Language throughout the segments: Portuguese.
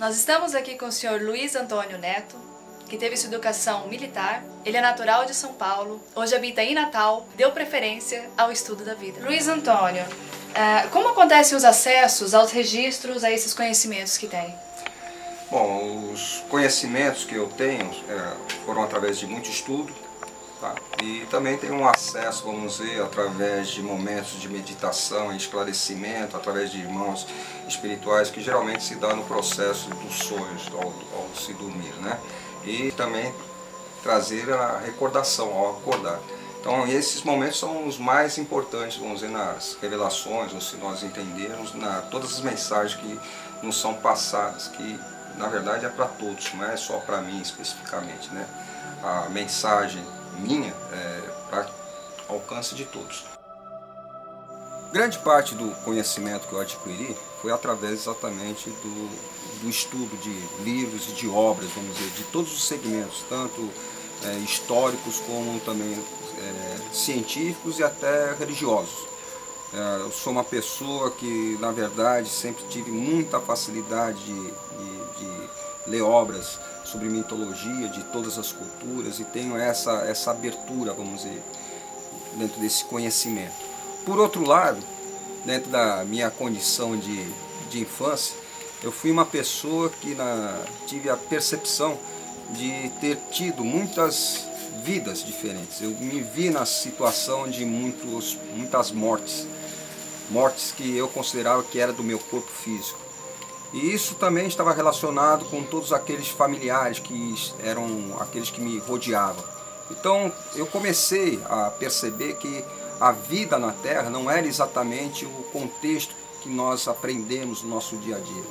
Nós estamos aqui com o senhor Luiz Antônio Neto, que teve sua educação militar. Ele é natural de São Paulo, hoje habita em Natal, deu preferência ao estudo da vida. Luiz Antônio, como acontecem os acessos aos registros, a esses conhecimentos que tem? Bom, os conhecimentos que eu tenho foram através de muito estudo, tá? E também tenho um acesso, vamos dizer, através de momentos de meditação e esclarecimento, através de irmãos espirituais, que geralmente se dá no processo dos sonhos, ao se dormir, né? E também trazer a recordação ao acordar. Então esses momentos são os mais importantes, vamos dizer, nas revelações, ou se nós entendermos, todas as mensagens que nos são passadas, que na verdade é para todos, não é só para mim especificamente, né? A mensagem minha é para alcance de todos. Grande parte do conhecimento que eu adquiri foi através exatamente do estudo de livros e de obras, vamos dizer, de todos os segmentos, tanto históricos como também científicos e até religiosos. Eu sou uma pessoa que, na verdade, sempre tive muita facilidade de ler obras sobre mitologia de todas as culturas e tenho essa abertura, vamos dizer, dentro desse conhecimento. Por outro lado, dentro da minha condição de infância, eu fui uma pessoa que tive a percepção de ter tido muitas vidas diferentes. Eu me vi na situação de muitas mortes que eu considerava que era do meu corpo físico. E isso também estava relacionado com todos aqueles familiares que eram aqueles que me rodeavam. Então eu comecei a perceber que a vida na Terra não era exatamente o contexto que nós aprendemos no nosso dia a dia.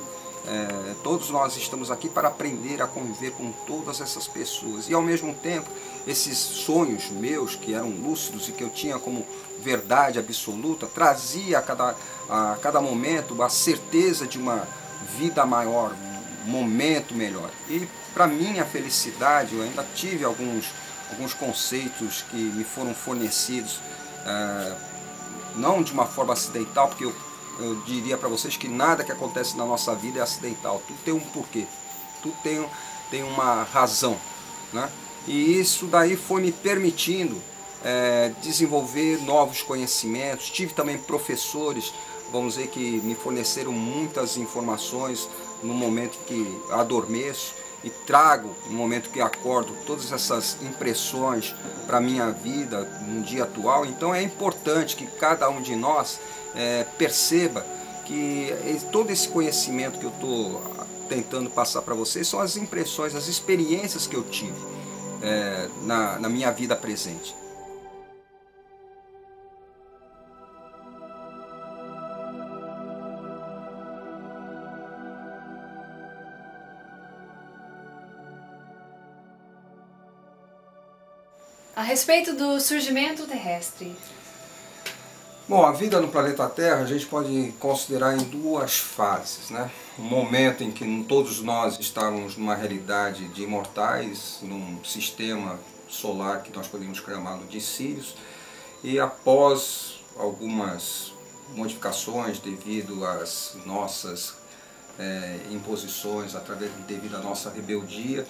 Todos nós estamos aqui para aprender a conviver com todas essas pessoas. E ao mesmo tempo, esses sonhos meus, que eram lúcidos e que eu tinha como verdade absoluta, trazia a cada momento a certeza de uma vida maior, um momento melhor. E para minha felicidade, eu ainda tive alguns conceitos que me foram fornecidos, não de uma forma acidental, porque eu diria para vocês que nada que acontece na nossa vida é acidental, tudo tem um porquê, tudo tem uma razão, né? E isso daí foi me permitindo desenvolver novos conhecimentos. Tive também professores, vamos dizer, que me forneceram muitas informações no momento que adormeço e trago, no momento que acordo, todas essas impressões para a minha vida no dia atual. Então é importante que cada um de nós perceba que todo esse conhecimento que eu estou tentando passar para vocês são as impressões, as experiências que eu tive na minha vida presente. A respeito do surgimento terrestre. Bom, a vida no planeta Terra a gente pode considerar em duas fases, né? Um momento em que todos nós estávamos numa realidade de imortais, num sistema solar que nós podemos chamá-lo de Sirius, e após algumas modificações devido às nossas imposições, devido à nossa rebeldia,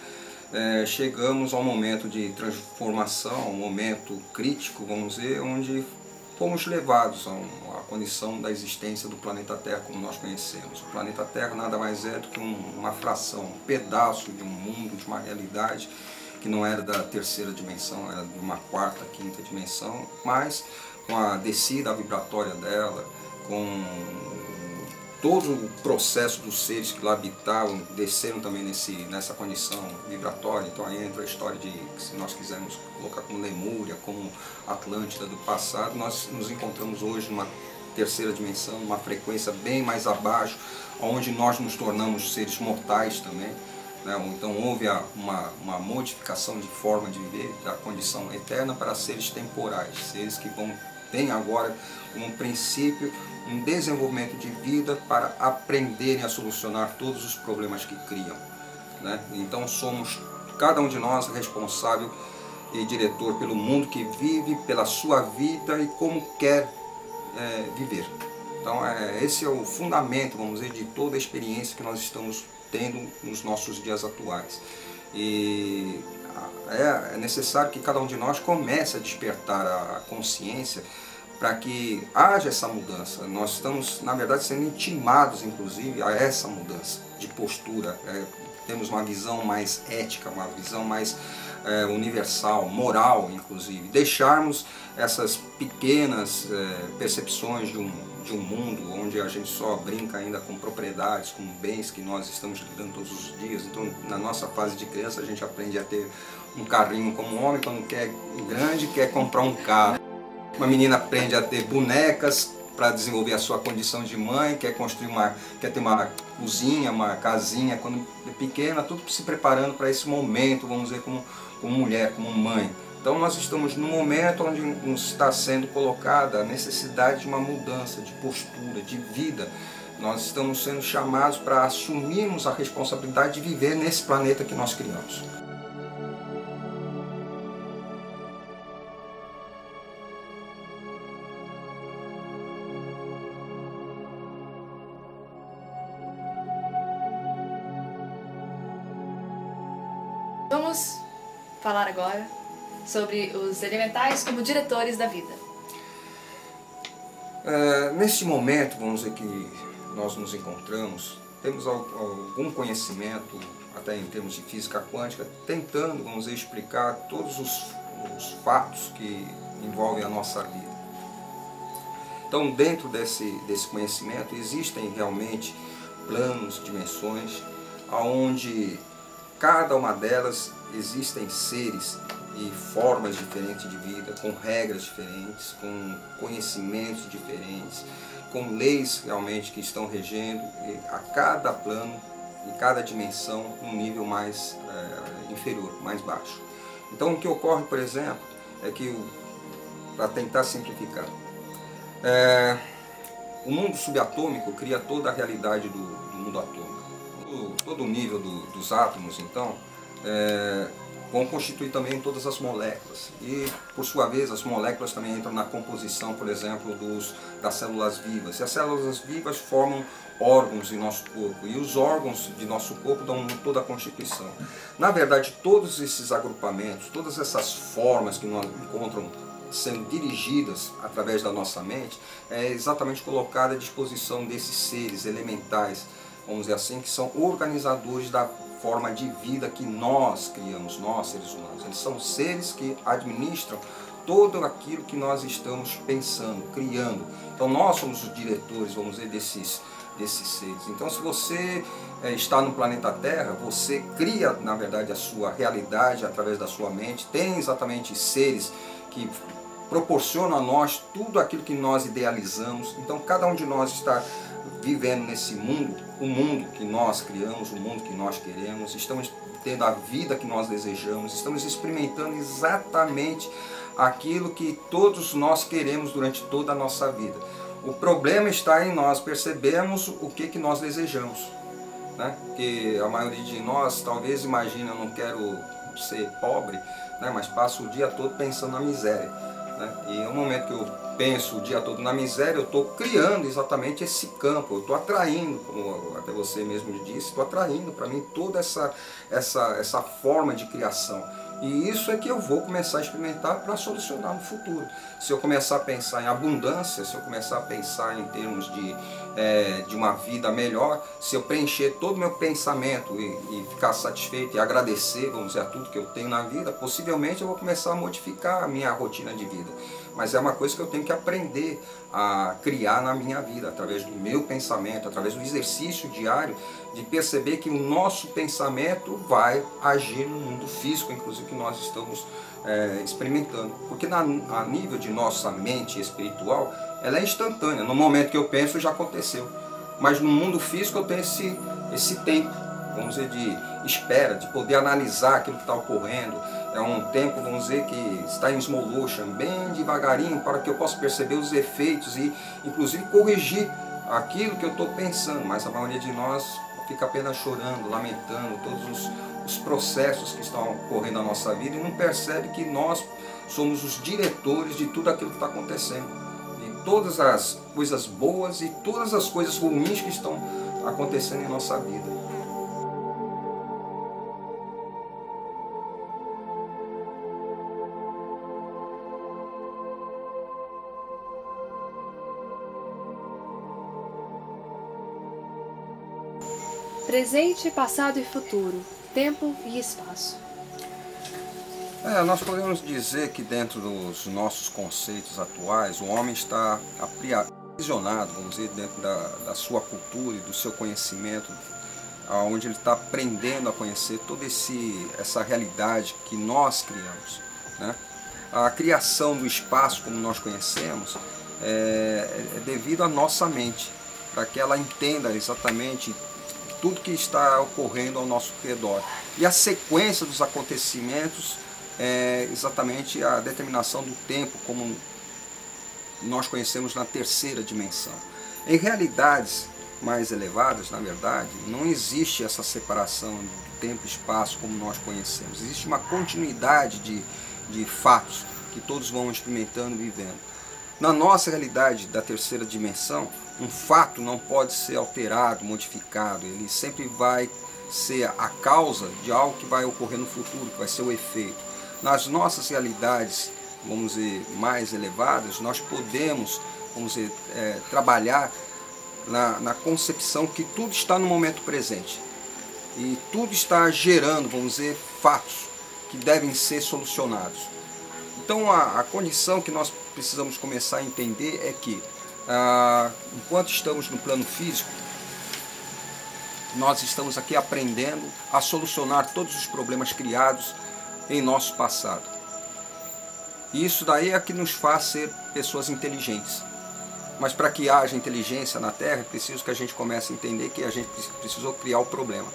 chegamos a um momento de transformação, um momento crítico, vamos dizer, onde fomos levados à condição da existência do planeta Terra como nós conhecemos. O planeta Terra nada mais é do que uma fração, um pedaço de um mundo, de uma realidade que não era da terceira dimensão, era de uma quarta, quinta dimensão, mas com a descida vibratória dela, com todo o processo dos seres que lá habitavam, desceram também nessa condição vibratória. Então aí entra a história de, se nós quisermos colocar como Lemúria, como Atlântida do passado, nós nos encontramos hoje numa terceira dimensão, uma frequência bem mais abaixo, onde nós nos tornamos seres mortais também, né? Então houve uma modificação de forma de viver, da condição eterna para seres temporais, seres que têm agora como princípio um desenvolvimento de vida para aprenderem a solucionar todos os problemas que criam, né? Então somos, cada um de nós, responsável e diretor pelo mundo que vive, pela sua vida e como quer viver. Então esse é o fundamento, vamos dizer, de toda a experiência que nós estamos tendo nos nossos dias atuais. E é necessário que cada um de nós comece a despertar a consciência para que haja essa mudança. Nós estamos, na verdade, sendo intimados, inclusive, a essa mudança de postura. Temos uma visão mais ética, uma visão mais universal, moral, inclusive. Deixarmos essas pequenas percepções de um mundo onde a gente só brinca ainda com propriedades, com bens que nós estamos lidando todos os dias. Então, na nossa fase de criança, a gente aprende a ter um carrinho como homem, quando quer grande, quer comprar um carro. Uma menina aprende a ter bonecas para desenvolver a sua condição de mãe, quer ter uma cozinha, uma casinha quando é pequena, tudo se preparando para esse momento, vamos dizer, como mulher, como mãe. Então nós estamos num momento onde nos está sendo colocada a necessidade de uma mudança de postura, de vida. Nós estamos sendo chamados para assumirmos a responsabilidade de viver nesse planeta que nós criamos. Vamos falar agora sobre os elementais como diretores da vida. Neste momento, vamos dizer que nós nos encontramos, temos algum conhecimento, até em termos de física quântica, tentando, vamos dizer, explicar todos os fatos que envolvem a nossa vida. Então, dentro desse conhecimento, existem realmente planos, dimensões, onde cada uma delas existem seres e formas diferentes de vida, com regras diferentes, com conhecimentos diferentes, com leis realmente que estão regendo a cada plano, em cada dimensão, um nível mais inferior, mais baixo. Então o que ocorre, por exemplo, é que, para tentar simplificar, o mundo subatômico cria toda a realidade do mundo atômico. Todo o nível dos átomos, então, vão constituir também todas as moléculas. E, por sua vez, as moléculas também entram na composição, por exemplo, das células vivas. E as células vivas formam órgãos em nosso corpo. E os órgãos de nosso corpo dão toda a constituição. Na verdade, todos esses agrupamentos, todas essas formas que nós encontramos sendo dirigidas através da nossa mente, é exatamente colocada à disposição desses seres elementais, vamos dizer assim, que são organizadores da forma de vida que nós criamos, nós seres humanos. Eles são seres que administram tudo aquilo que nós estamos pensando, criando. Então nós somos os diretores, vamos dizer, desses seres. Então se você está no planeta Terra, você cria, na verdade, a sua realidade através da sua mente. Tem exatamente seres que proporcionam a nós tudo aquilo que nós idealizamos. Então cada um de nós está vivendo nesse mundo, o mundo que nós criamos, o mundo que nós queremos, estamos tendo a vida que nós desejamos, estamos experimentando exatamente aquilo que todos nós queremos durante toda a nossa vida. O problema está em nós percebermos o que nós desejamos, né? Porque a maioria de nós talvez imagina, eu não quero ser pobre, né? Mas passa o dia todo pensando na miséria, né? E no momento que eu penso o dia todo na miséria, eu estou criando exatamente esse campo, eu estou atraindo, como até você mesmo disse, estou atraindo para mim toda essa forma de criação. E isso é que eu vou começar a experimentar para solucionar no futuro. Se eu começar a pensar em abundância, se eu começar a pensar em termos de uma vida melhor, se eu preencher todo o meu pensamento e ficar satisfeito e agradecer, vamos dizer, a tudo que eu tenho na vida, possivelmente eu vou começar a modificar a minha rotina de vida. Mas é uma coisa que eu tenho que aprender a criar na minha vida, através do meu pensamento, através do exercício diário, de perceber que o nosso pensamento vai agir no mundo físico, inclusive, que nós estamos experimentando. Porque a nível de nossa mente espiritual, ela é instantânea. No momento que eu penso, já aconteceu. Mas no mundo físico eu tenho esse tempo, vamos dizer, de espera, de poder analisar aquilo que está ocorrendo. É um tempo, vamos dizer, que está em slow motion, bem devagarinho, para que eu possa perceber os efeitos e, inclusive, corrigir aquilo que eu estou pensando. Mas a maioria de nós fica apenas chorando, lamentando todos os processos que estão ocorrendo na nossa vida e não percebe que nós somos os diretores de tudo aquilo que está acontecendo. De todas as coisas boas e todas as coisas ruins que estão acontecendo em nossa vida. Presente, passado e futuro, tempo e espaço. Nós podemos dizer que dentro dos nossos conceitos atuais, o homem está aprisionado, vamos dizer, dentro da sua cultura e do seu conhecimento, onde ele está aprendendo a conhecer toda essa realidade que nós criamos, né? A criação do espaço como nós conhecemos é devido à nossa mente, para que ela entenda exatamente tudo que está ocorrendo ao nosso redor. E a sequência dos acontecimentos é exatamente a determinação do tempo, como nós conhecemos na terceira dimensão. Em realidades mais elevadas, na verdade, não existe essa separação de tempo e espaço como nós conhecemos. Existe uma continuidade de fatos que todos vão experimentando e vivendo. Na nossa realidade da terceira dimensão, um fato não pode ser alterado, modificado. Ele sempre vai ser a causa de algo que vai ocorrer no futuro, que vai ser o efeito. Nas nossas realidades, vamos dizer, mais elevadas, nós podemos, vamos dizer, trabalhar na concepção que tudo está no momento presente. E tudo está gerando, vamos dizer, fatos que devem ser solucionados. Então a condição que nós precisamos começar a entender é que, enquanto estamos no plano físico, nós estamos aqui aprendendo a solucionar todos os problemas criados em nosso passado. E isso daí é que nos faz ser pessoas inteligentes. Mas para que haja inteligência na Terra, é preciso que a gente comece a entender que a gente precisou criar o problema.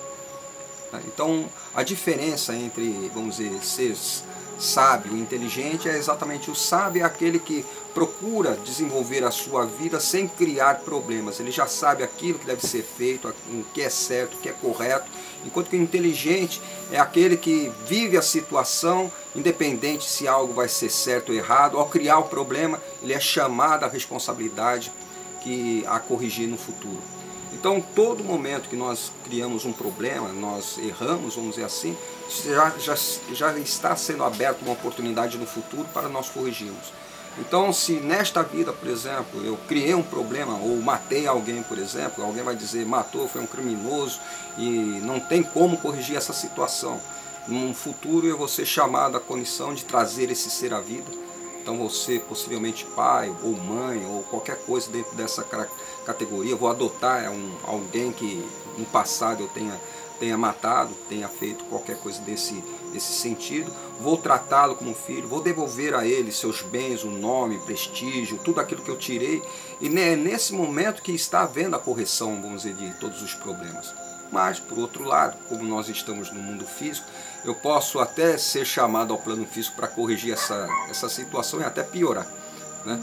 Então, a diferença entre, vamos dizer, ser sábio e inteligente é exatamente o sábio é aquele que procura desenvolver a sua vida sem criar problemas. Ele já sabe aquilo que deve ser feito, o que é certo, o que é correto, enquanto que o inteligente é aquele que vive a situação, independente se algo vai ser certo ou errado. Ao criar o problema, ele é chamado à responsabilidade a corrigir no futuro. Então, todo momento que nós criamos um problema, nós erramos, vamos dizer assim, já está sendo aberta uma oportunidade no futuro para nós corrigirmos. Então, se nesta vida, por exemplo, eu criei um problema ou matei alguém, por exemplo, alguém vai dizer, matou, foi um criminoso e não tem como corrigir essa situação. No futuro eu vou ser chamado à condição de trazer esse ser à vida. Então você, possivelmente pai ou mãe ou qualquer coisa dentro dessa categoria, eu vou adotar alguém que no passado eu tenha matado, tenha feito qualquer coisa desse sentido, vou tratá-lo como filho, vou devolver a ele seus bens, o nome, prestígio, tudo aquilo que eu tirei, e é nesse momento que está havendo a correção, vamos dizer, de todos os problemas. Mas, por outro lado, como nós estamos no mundo físico, eu posso até ser chamado ao plano físico para corrigir essa situação e até piorar, né?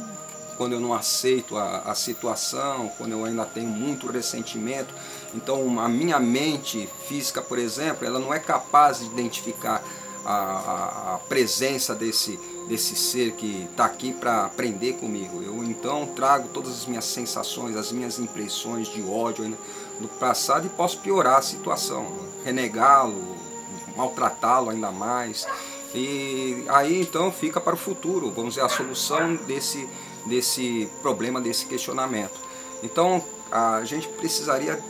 Quando eu não aceito a situação, quando eu ainda tenho muito ressentimento. Então a minha mente física, por exemplo, ela não é capaz de identificar a presença desse ser que está aqui para aprender comigo. Eu então trago todas as minhas sensações, as minhas impressões de ódio do passado e posso piorar a situação, renegá-lo, maltratá-lo ainda mais. E aí então fica para o futuro, vamos dizer, a solução desse problema, desse questionamento. Então a gente precisaria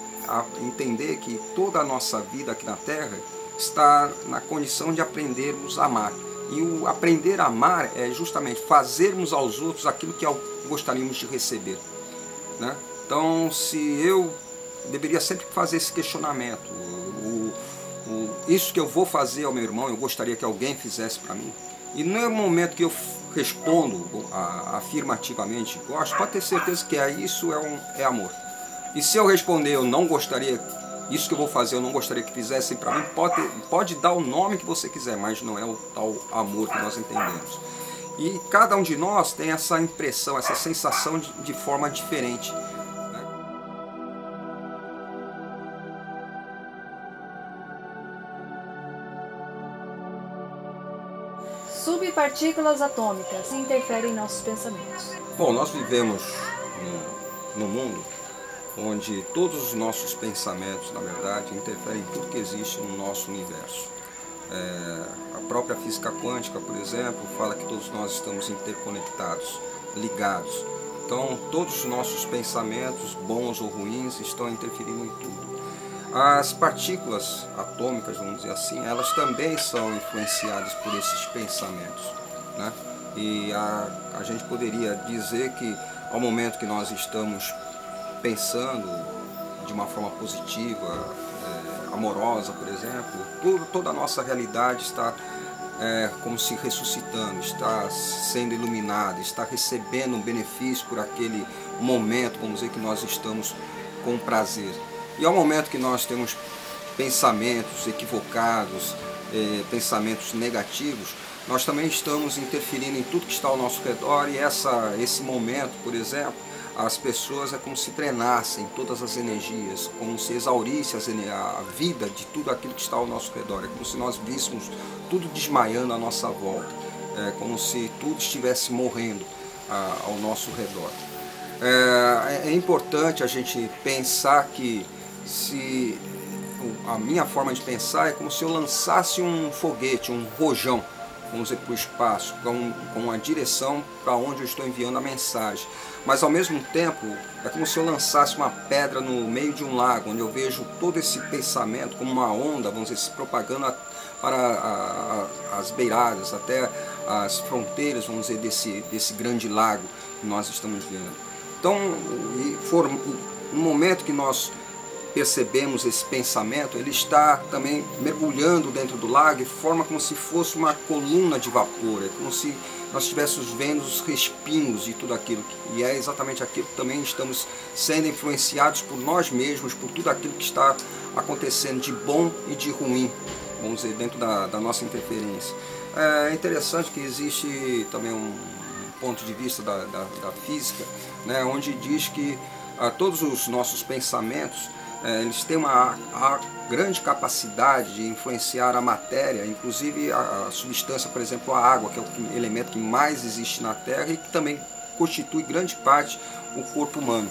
entender que toda a nossa vida aqui na Terra está na condição de aprendermos a amar. E o aprender a amar é justamente fazermos aos outros aquilo que gostaríamos de receber, né? Então, se eu deveria sempre fazer esse questionamento, isso que eu vou fazer ao meu irmão, eu gostaria que alguém fizesse para mim. E no momento que eu respondo afirmativamente, gosto, pode ter certeza que isso é amor. E se eu responder, eu não gostaria, isso que eu vou fazer, eu não gostaria que fizessem para mim, pode dar o nome que você quiser, mas não é o tal amor que nós entendemos. E cada um de nós tem essa impressão, essa sensação de forma diferente. Subpartículas atômicas interferem em nossos pensamentos. Bom, nós vivemos no mundo onde todos os nossos pensamentos, na verdade, interferem em tudo que existe no nosso universo. A própria física quântica, por exemplo, fala que todos nós estamos interconectados, ligados. Então, todos os nossos pensamentos, bons ou ruins, estão interferindo em tudo. As partículas atômicas, vamos dizer assim, elas também são influenciadas por esses pensamentos, né? E a gente poderia dizer que ao momento que nós estamos pensando de uma forma positiva, amorosa, por exemplo, toda a nossa realidade está como se ressuscitando, está sendo iluminada, está recebendo um benefício por aquele momento, vamos dizer, que nós estamos com prazer. E ao momento que nós temos pensamentos equivocados, pensamentos negativos, nós também estamos interferindo em tudo que está ao nosso redor, e esse momento, por exemplo, as pessoas é como se drenassem todas as energias, como se exaurisse a vida de tudo aquilo que está ao nosso redor. É como se nós víssemos tudo desmaiando à nossa volta, é como se tudo estivesse morrendo ao nosso redor. É importante a gente pensar que a minha forma de pensar é como se eu lançasse um foguete, um rojão, vamos dizer, para o espaço, com uma direção para onde eu estou enviando a mensagem. Mas ao mesmo tempo, é como se eu lançasse uma pedra no meio de um lago, onde eu vejo todo esse pensamento como uma onda, vamos dizer, se propagando para as beiradas, até as fronteiras, vamos dizer, desse grande lago que nós estamos vendo. Então, no momento que nós percebemos esse pensamento, ele está também mergulhando dentro do lago e forma como se fosse uma coluna de vapor, é como se nós estivéssemos vendo os respingos de tudo aquilo, e é exatamente aquilo que também estamos sendo influenciados por nós mesmos, por tudo aquilo que está acontecendo de bom e de ruim, vamos dizer, dentro da nossa interferência. É interessante que existe também um ponto de vista da física, né, onde diz que todos os nossos pensamentos eles têm uma grande capacidade de influenciar a matéria, inclusive a substância, por exemplo, a água, que é o elemento que mais existe na Terra e que também constitui grande parte o corpo humano.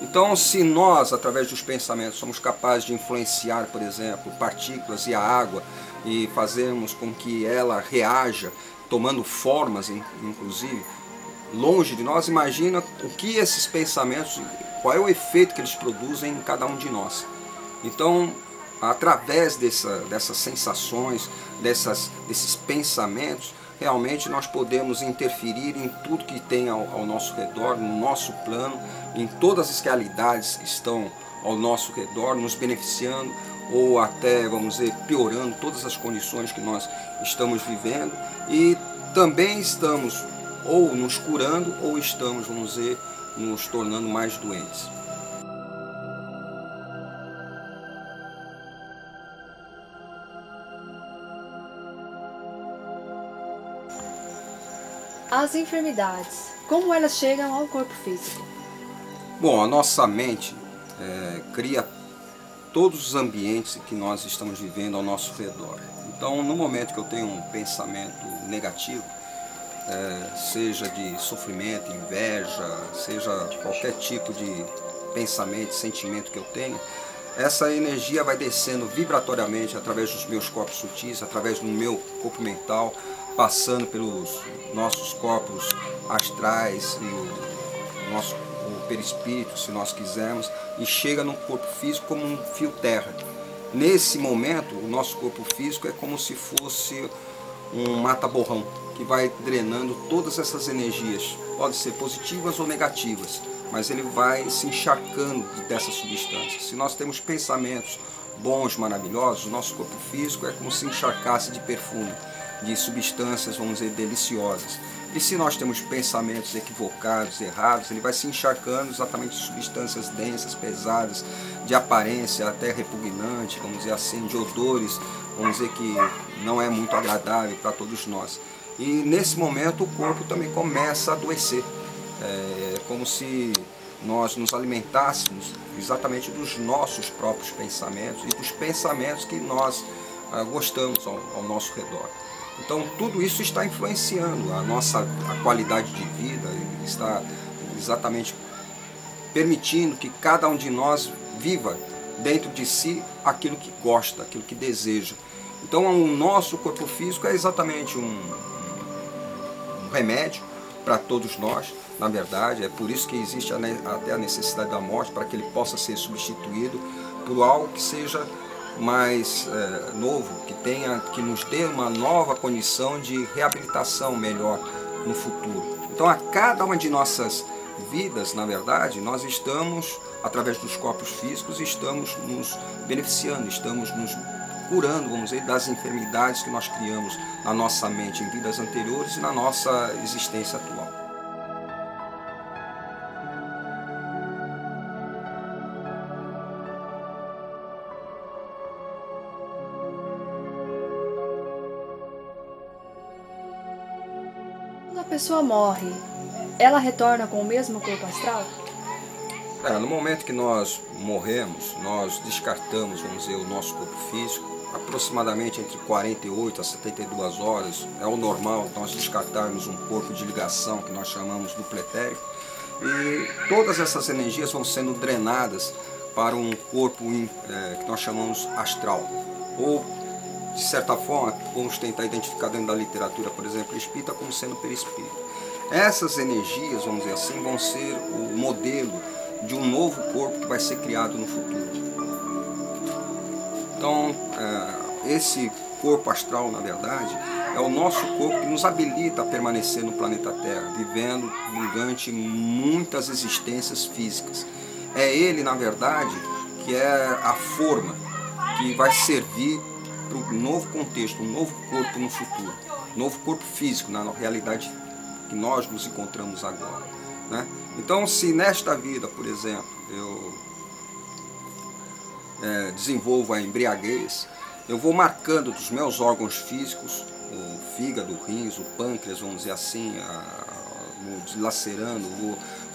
Então, se nós, através dos pensamentos, somos capazes de influenciar, por exemplo, partículas e a água, e fazermos com que ela reaja, tomando formas, inclusive, longe de nós, imagina o que esses pensamentos, qual é o efeito que eles produzem em cada um de nós. Então, através dessas sensações, desses pensamentos, realmente nós podemos interferir em tudo que tem ao nosso redor, no nosso plano, em todas as realidades que estão ao nosso redor, nos beneficiando ou até, vamos dizer, piorando todas as condições que nós estamos vivendo, e também estamos ou nos curando ou estamos, vamos dizer, nos tornando mais doentes. As enfermidades, como elas chegam ao corpo físico? Bom, a nossa mente cria todos os ambientes que nós estamos vivendo ao nosso redor. Então, no momento que eu tenho um pensamento negativo, seja de sofrimento, inveja, seja qualquer tipo de pensamento, sentimento que eu tenho, essa energia vai descendo vibratoriamente através dos meus corpos sutis, através do meu corpo mental, passando pelos nossos corpos astrais e o perispírito, se nós quisermos, e chega no corpo físico como um fio terra. Nesse momento, o nosso corpo físico é como se fosse um mata-borrão, que vai drenando todas essas energias, podem ser positivas ou negativas, mas ele vai se encharcando dessas substâncias. Se nós temos pensamentos bons, maravilhosos, o nosso corpo físico é como se encharcasse de perfume, de substâncias, vamos dizer, deliciosas. E se nós temos pensamentos equivocados, errados, ele vai se encharcando exatamente de substâncias densas, pesadas, de aparência até repugnante, vamos dizer assim, de odores, vamos dizer, que não é muito agradável para todos nós. E nesse momento o corpo também começa a adoecer. É como se nós nos alimentássemos exatamente dos nossos próprios pensamentos e dos pensamentos que nós gostamos ao nosso redor. Então tudo isso está influenciando a qualidade de vida, está exatamente permitindo que cada um de nós viva dentro de si aquilo que gosta, aquilo que deseja. Então o nosso corpo físico é exatamente um remédio para todos nós, na verdade, é por isso que existe até a necessidade da morte, para que ele possa ser substituído por algo que seja mais novo, que nos dê uma nova condição de reabilitação melhor no futuro. Então, a cada uma de nossas vidas, na verdade, nós estamos, através dos corpos físicos, estamos nos beneficiando, estamos nos curando, vamos dizer, das enfermidades que nós criamos na nossa mente em vidas anteriores e na nossa existência atual. Quando a pessoa morre, ela retorna com o mesmo corpo astral? No momento que nós morremos, nós descartamos, vamos dizer, o nosso corpo físico, aproximadamente entre 48 a 72 horas, é o normal nós descartarmos um corpo de ligação que nós chamamos duplo etérico, e todas essas energias vão sendo drenadas para um corpo que nós chamamos astral, ou de certa forma vamos tentar identificar dentro da literatura, por exemplo, espírita, como sendo perispírito. Essas energias, vamos dizer assim, vão ser o modelo de um novo corpo que vai ser criado no futuro. Então, esse corpo astral, na verdade, é o nosso corpo que nos habilita a permanecer no planeta Terra, vivendo durante muitas existências físicas. É ele, na verdade, que é a forma que vai servir para um novo contexto, um novo corpo no futuro, um novo corpo físico, na realidade que nós nos encontramos agora, né? Então, se nesta vida, por exemplo, eu desenvolvo a embriaguez, eu vou marcando dos meus órgãos físicos, o fígado, o rins, o pâncreas, vamos dizer assim, dilacerando,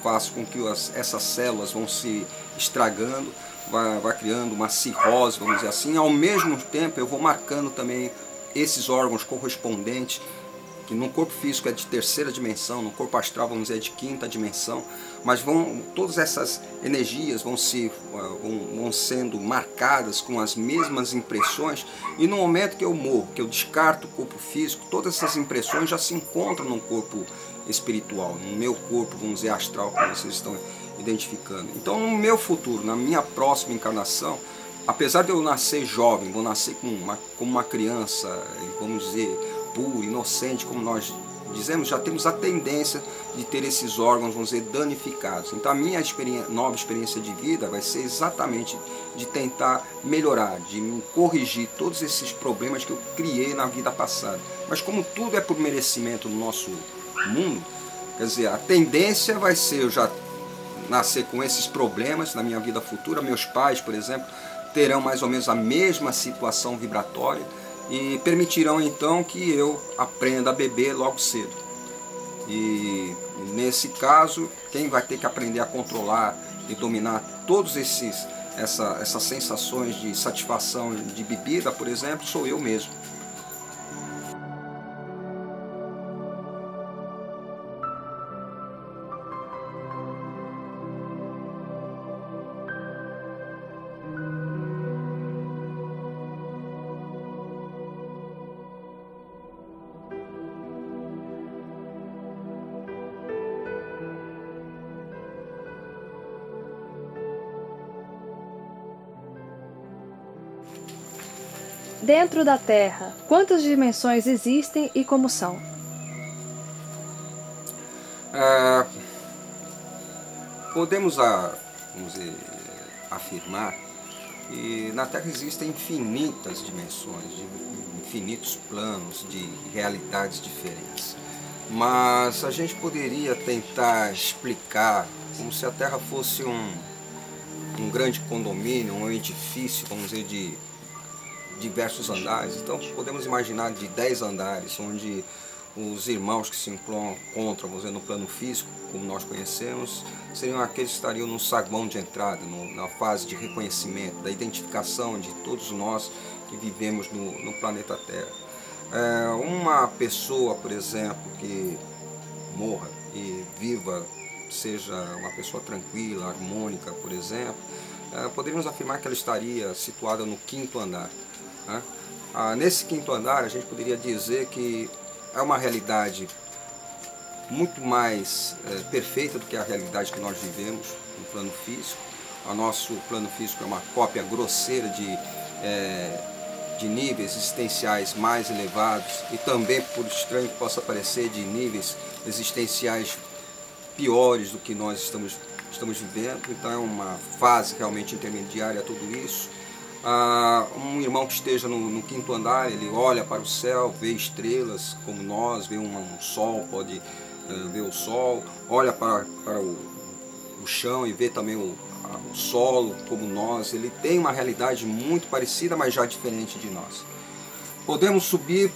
faço com que essas células vão se estragando, vai criando uma cirrose, vamos dizer assim. Ao mesmo tempo eu vou marcando também esses órgãos correspondentes, que no corpo físico é de terceira dimensão, no corpo astral, vamos dizer, é de quinta dimensão, mas todas essas energias vão sendo marcadas com as mesmas impressões, e no momento que eu morro, que eu descarto o corpo físico, todas essas impressões já se encontram no corpo espiritual, no meu corpo, vamos dizer, astral, que vocês estão identificando. Então, no meu futuro, na minha próxima encarnação, apesar de eu nascer jovem, vou nascer como uma criança, vamos dizer, puro, inocente, como nós dizemos, já temos a tendência de ter esses órgãos, vamos dizer, danificados. Então a minha nova experiência de vida vai ser exatamente de tentar melhorar, de me corrigir todos esses problemas que eu criei na vida passada. Mas como tudo é por merecimento no nosso mundo, quer dizer, a tendência vai ser eu já nascer com esses problemas na minha vida futura. Meus pais, por exemplo, terão mais ou menos a mesma situação vibratória, e permitirão então que eu aprenda a beber logo cedo. E nesse caso, quem vai ter que aprender a controlar e dominar todos essas sensações de satisfação de bebida, por exemplo, sou eu mesmo. Dentro da Terra, quantas dimensões existem e como são? Podemos vamos dizer, afirmar que na Terra existem infinitas dimensões, infinitos planos de realidades diferentes. Mas a gente poderia tentar explicar como se a Terra fosse um grande condomínio, um edifício, vamos dizer, de diversos andares. Então podemos imaginar de 10 andares, onde os irmãos que se encontram, vamos dizer, no plano físico, como nós conhecemos, seriam aqueles que estariam no saguão de entrada, na fase de reconhecimento, da identificação de todos nós que vivemos no planeta Terra. Uma pessoa, por exemplo, que morra e viva, seja uma pessoa tranquila, harmônica, por exemplo, poderíamos afirmar que ela estaria situada no 5º andar. Nesse 5º andar, a gente poderia dizer que é uma realidade muito mais perfeita do que a realidade que nós vivemos no plano físico, O nosso plano físico é uma cópia grosseira de níveis existenciais mais elevados e também, por estranho que possa parecer, de níveis existenciais piores do que nós estamos vivendo. Então é uma fase realmente intermediária a tudo isso. Um irmão que esteja no quinto andar, ele olha para o céu, vê estrelas como nós, vê um sol, pode ver o sol, olha para o chão e vê também o solo como nós. Ele tem uma realidade muito parecida, mas já diferente de nós. Podemos subir,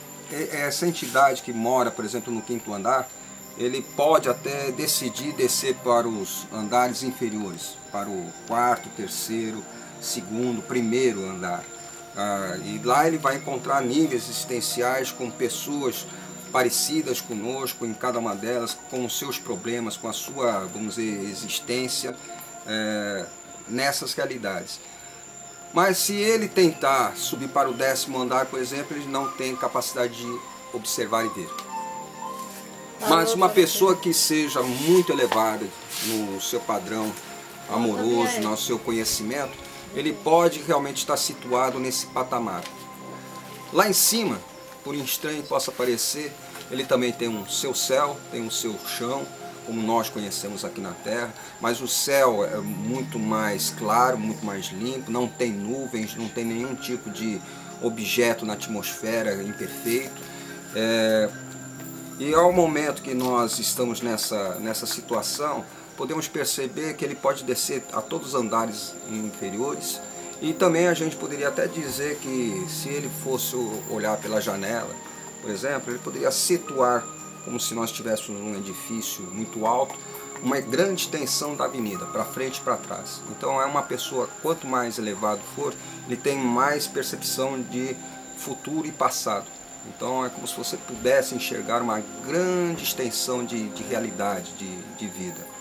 essa entidade que mora, por exemplo, no quinto andar, ele pode até decidir descer para os andares inferiores, para o quarto, terceiro, segundo, primeiro andar. E lá ele vai encontrar níveis existenciais com pessoas parecidas conosco, em cada uma delas, com os seus problemas, com a sua, vamos dizer, existência nessas realidades. Mas se ele tentar subir para o 10º andar, por exemplo, ele não tem capacidade de observar e ver. Mas uma pessoa que seja muito elevada no seu padrão amoroso, no seu conhecimento, ele pode realmente estar situado nesse patamar. Lá em cima, por estranho que possa parecer, ele também tem um seu céu, tem um seu chão, como nós conhecemos aqui na Terra, mas o céu é muito mais claro, muito mais limpo, não tem nuvens, não tem nenhum tipo de objeto na atmosfera imperfeito. E ao momento que nós estamos nessa situação, podemos perceber que ele pode descer a todos os andares inferiores. E também a gente poderia até dizer que se ele fosse olhar pela janela, por exemplo, ele poderia situar, como se nós estivéssemos num edifício muito alto, uma grande extensão da avenida, para frente e para trás. Então é uma pessoa, quanto mais elevado for, ele tem mais percepção de futuro e passado. Então é como se você pudesse enxergar uma grande extensão de realidade, de vida.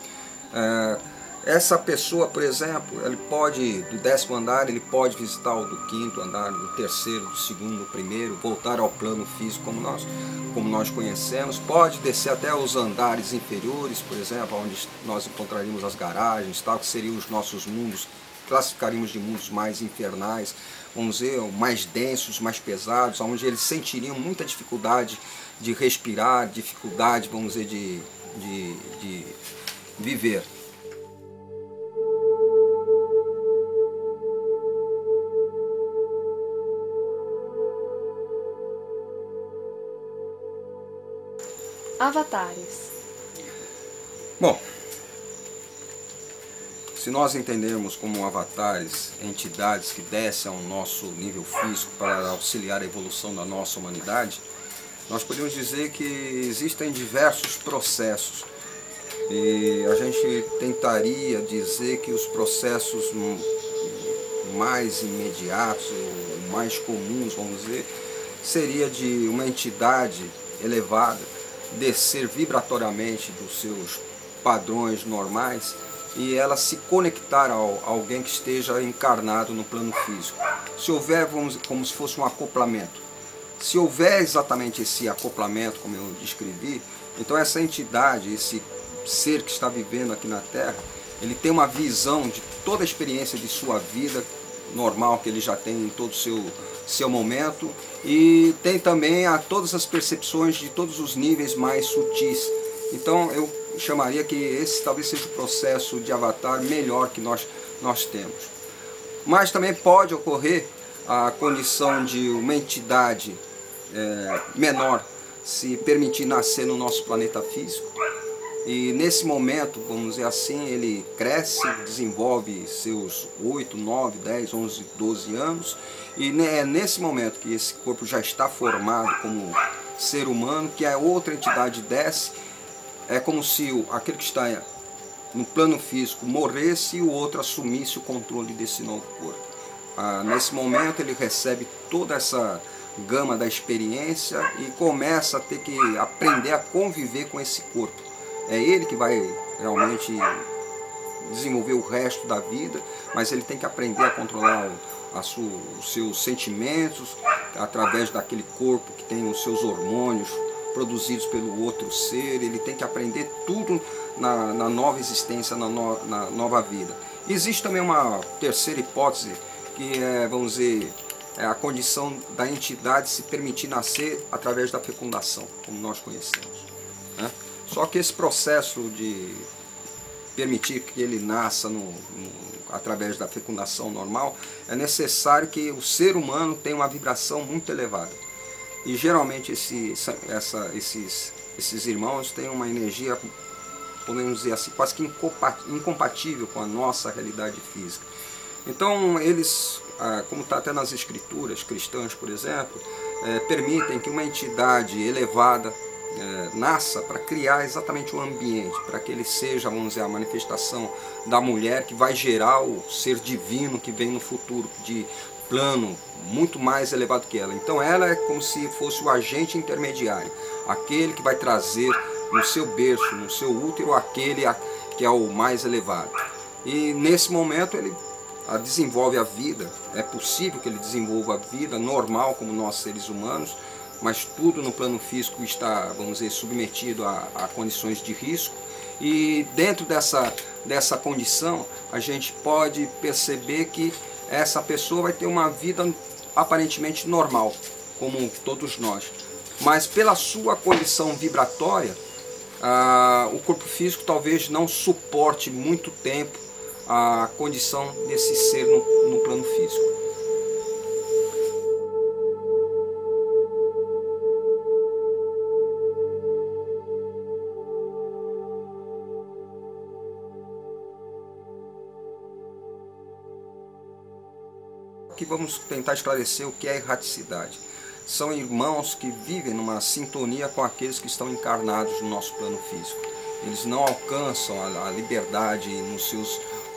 Essa pessoa, por exemplo, ele pode, do 10º andar, ele pode visitar o do 5º andar, do 3º, do 2º, do 1º, voltar ao plano físico como nós conhecemos. Pode descer até os andares inferiores, por exemplo, onde nós encontraríamos as garagens, tal, que seriam os nossos mundos, classificaríamos de mundos mais infernais, vamos dizer, mais densos, mais pesados, onde eles sentiriam muita dificuldade de respirar, dificuldade, vamos dizer, de viver. Avatares. Bom, se nós entendermos como avatares, entidades que descem ao nosso nível físico para auxiliar a evolução da nossa humanidade, nós podemos dizer que existem diversos processos. E a gente tentaria dizer que os processos mais imediatos, ou mais comuns, vamos dizer, seria de uma entidade elevada descer vibratoriamente dos seus padrões normais e ela se conectar a alguém que esteja encarnado no plano físico. Se houver, vamos dizer, como se fosse um acoplamento. Se houver exatamente esse acoplamento, como eu descrevi, então essa entidade, esse ser que está vivendo aqui na Terra, ele tem uma visão de toda a experiência de sua vida normal que ele já tem em todo o seu momento, e tem também todas as percepções de todos os níveis mais sutis. Então eu chamaria que esse talvez seja o processo de avatar melhor que nós temos. Mas também pode ocorrer a condição de uma entidade menor se permitir nascer no nosso planeta físico. E nesse momento, vamos dizer assim, ele cresce, desenvolve seus 8, 9, 10, 11, 12 anos. E é nesse momento que esse corpo já está formado como ser humano, que a outra entidade desce. É como se aquele que está no plano físico morresse e o outro assumisse o controle desse novo corpo. Nesse momento ele recebe toda essa gama da experiência e começa a ter que aprender a conviver com esse corpo. É ele que vai realmente desenvolver o resto da vida, mas ele tem que aprender a controlar os seus sentimentos através daquele corpo que tem os seus hormônios produzidos pelo outro ser, ele tem que aprender tudo na nova existência, na nova vida. Existe também uma terceira hipótese, que é, vamos dizer, é a condição da entidade se permitir nascer através da fecundação, como nós conhecemos, né? Só que esse processo de permitir que ele nasça através da fecundação normal, é necessário que o ser humano tenha uma vibração muito elevada. E geralmente esses irmãos têm uma energia, podemos dizer assim, quase que incompatível com a nossa realidade física. Então eles, como está até nas escrituras cristãs, por exemplo, permitem que uma entidade elevada nasça para criar exatamente o ambiente, para que ele seja, vamos dizer, a manifestação da mulher que vai gerar o ser divino que vem no futuro, de plano muito mais elevado que ela. Então ela é como se fosse o agente intermediário, aquele que vai trazer no seu berço, no seu útero, aquele que é o mais elevado. E nesse momento ele desenvolve a vida, é possível que ele desenvolva a vida normal como nós seres humanos, mas tudo no plano físico está, vamos dizer, submetido a condições de risco. E dentro dessa condição, a gente pode perceber que essa pessoa vai ter uma vida aparentemente normal, como todos nós. Mas pela sua condição vibratória, o corpo físico talvez não suporte muito tempo a condição desse ser no plano físico. Aqui vamos tentar esclarecer o que é erraticidade. São irmãos que vivem numa sintonia com aqueles que estão encarnados no nosso plano físico. Eles não alcançam a liberdade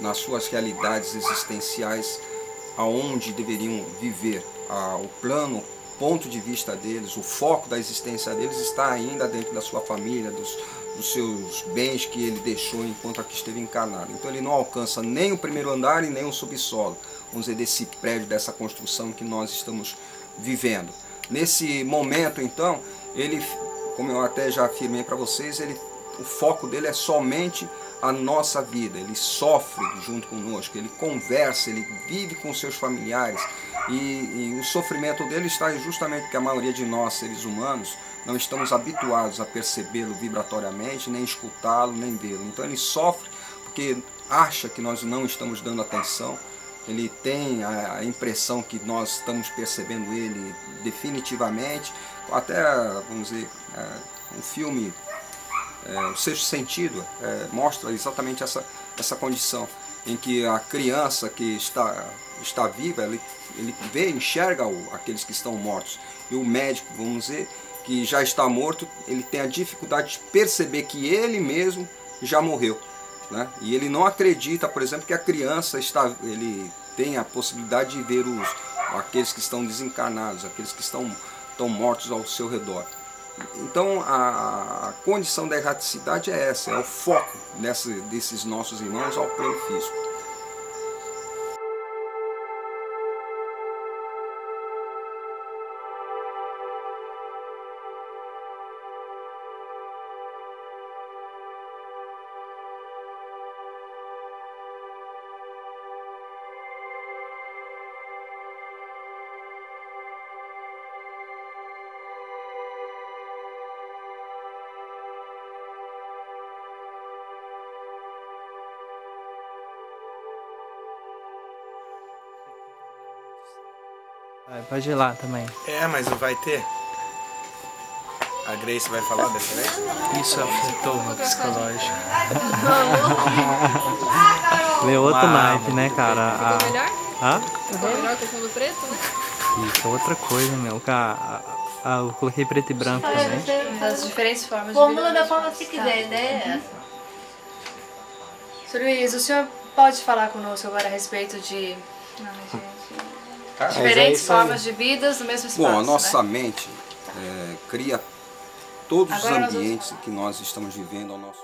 nas suas realidades existenciais, aonde deveriam viver. O plano, ponto de vista deles, o foco da existência deles está ainda dentro da sua família, dos seus bens que ele deixou enquanto aqui esteve encarnado. Então ele não alcança nem o primeiro andar e nem o subsolo, vamos dizer, desse prédio, dessa construção que nós estamos vivendo. Nesse momento, então, ele, como eu até já afirmei para vocês, o foco dele é somente a nossa vida. Ele sofre junto conosco, ele conversa, ele vive com seus familiares, e o sofrimento dele está justamente porque a maioria de nós, seres humanos, não estamos habituados a percebê-lo vibratoriamente, nem escutá-lo, nem vê-lo. Então ele sofre porque acha que nós não estamos dando atenção, ele tem a impressão que nós estamos percebendo ele definitivamente. Até, vamos dizer, um filme, O Sexto Sentido, mostra exatamente essa condição, em que a criança que está viva, ele vê, enxerga aqueles que estão mortos. E o médico, vamos dizer, que já está morto, ele tem a dificuldade de perceber que ele mesmo já morreu, né? E ele não acredita, por exemplo, que a criança ele tem a possibilidade de ver aqueles que estão desencarnados, aqueles que estão mortos ao seu redor. Então a condição da erraticidade é essa, é o foco desses nossos irmãos ao plano físico. Pode ir lá também. Mas vai ter? A Grace vai falar dessa vez? Isso afetou o meu psicológico. Lê outro naipe, né, cara? Ficou melhor? Hã? Ficou melhor com o fundo preto, né? Isso é outra coisa, meu. Eu coloquei preto e branco também. Das diferentes formas de Fórmula vida. da forma que você quiser, a ideia é essa. Sr. Luiz, o senhor pode falar conosco agora a respeito de diferentes formas de vidas no mesmo espaço? Bom, a nossa né? mente cria todos os ambientes que nós estamos vivendo ao nosso